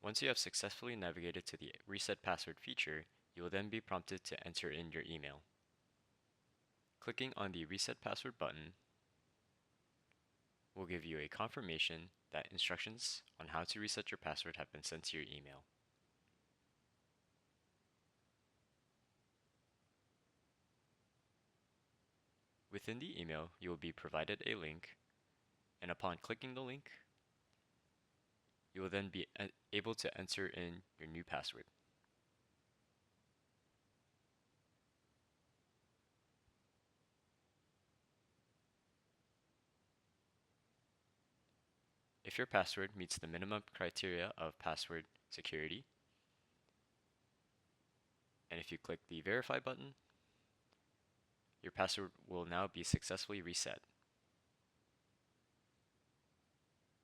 Once you have successfully navigated to the Reset Password feature, you will then be prompted to enter in your email. Clicking on the Reset Password button will give you a confirmation that instructions on how to reset your password have been sent to your email. Within the email, you will be provided a link, and upon clicking the link, you will then be able to enter in your new password. If your password meets the minimum criteria of password security, and if you click the Verify button, your password will now be successfully reset.